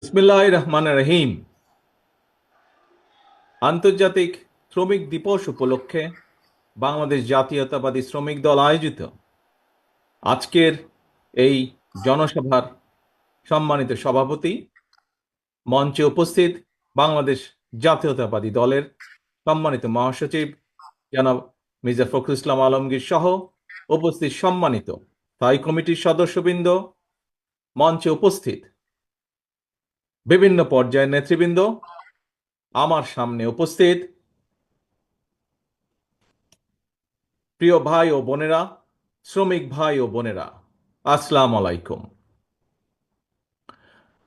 বিসমিল্লাহির রহমানির রহিম। আন্তর্জাতিক শ্রমিক দিবস উপলক্ষে বাংলাদেশ জাতীয়তাবাদী শ্রমিক দল আয়োজিত আজকের এই জনসভার সম্মানিত সভাপতি, মঞ্চে উপস্থিত বাংলাদেশ জাতীয়তাবাদী দলের সম্মানিত মহাসচিব জনাব মির্জা ফখরুল ইসলাম আলমগীর সহ উপস্থিত সম্মানিত স্থায়ী কমিটির সদস্যবৃন্দ, মঞ্চে উপস্থিত বিভিন্ন পর্যায়ের নেতৃবৃন্দ, আমার সামনে উপস্থিত প্রিয় ভাই ও বোনেরা, শ্রমিক ভাই ও বোনেরা, আসসালামু আলাইকুম।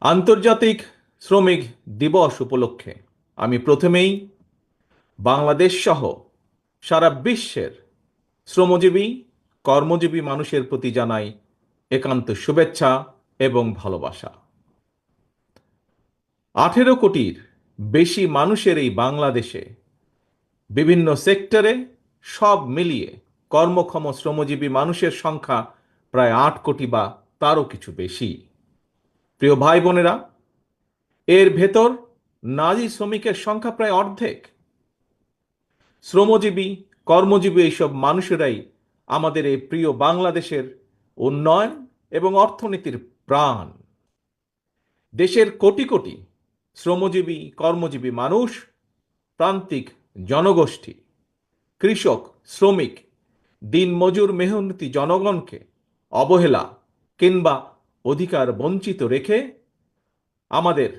আন্তর্জাতিক শ্রমিক দিবস উপলক্ষে আমি প্রথমেই বাংলাদেশ সহ সারা বিশ্বের শ্রমজীবী কর্মজীবী মানুষের প্রতি জানাই একান্ত শুভেচ্ছা এবং ভালোবাসা। 18 কোটির বেশি মানুষের এই বাংলাদেশে বিভিন্ন সেক্টরে সব মিলিয়ে কর্মক্ষম শ্রমজীবী মানুষের সংখ্যা প্রায় 8 কোটি বা তারও কিছু বেশি। প্রিয় ভাই বোনেরা, এর ভেতর নারী শ্রমিকের সংখ্যা প্রায় অর্ধেক। শ্রমজীবী কর্মজীবী এইসব মানুষেরাই আমাদের এই প্রিয় বাংলাদেশের উন্নয়ন এবং অর্থনীতির প্রাণ। দেশের কোটি কোটি শ্রমজীবী কর্মজীবী মানুষ, প্রান্তিক জনগোষ্ঠী, কৃষক, শ্রমিক, দিনমজুর মেহনতি জনগণকে অবহেলা কিংবা অধিকার বঞ্চিত রেখে আমাদের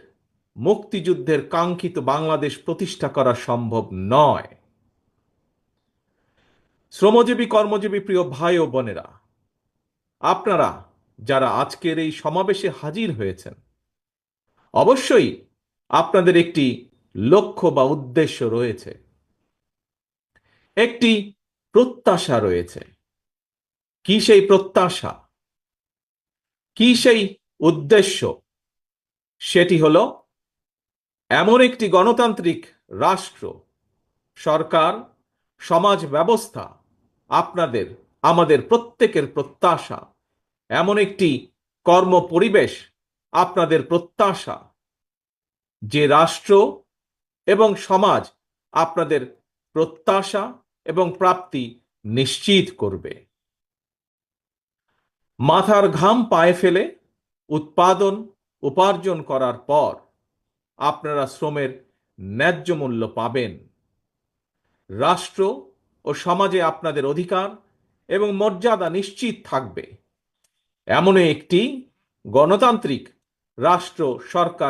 মুক্তিযুদ্ধের কাঙ্ক্ষিত বাংলাদেশ প্রতিষ্ঠা করা সম্ভব নয়। শ্রমজীবী কর্মজীবী প্রিয় ভাই ও বোনেরা, আপনারা যারা আজকের এই সমাবেশে হাজির হয়েছেন, অবশ্যই আপনাদের একটি লক্ষ্য বা উদ্দেশ্য রয়েছে, একটি প্রত্যাশা রয়েছে। কি সেই প্রত্যাশা, কি সেই উদ্দেশ্য? সেটি হলো এমন একটি গণতান্ত্রিক রাষ্ট্র, সরকার, সমাজ ব্যবস্থা, আপনাদের আমাদের প্রত্যেকের প্রত্যাশা, এমন একটি কর্ম পরিবেশ আপনাদের প্রত্যাশা, যে রাষ্ট্র এবং সমাজ আপনাদের প্রত্যাশা এবং প্রাপ্তি নিশ্চিত করবে। মাথার ঘাম পায়ে ফেলে উৎপাদন উপার্জন করার পর আপনারা শ্রমের ন্যায্য মূল্য পাবেন। রাষ্ট্র ও সমাজে আপনাদের অধিকার এবং মর্যাদা নিশ্চিত থাকবে। এমন একটি গণতান্ত্রিক রাষ্ট্র সরকার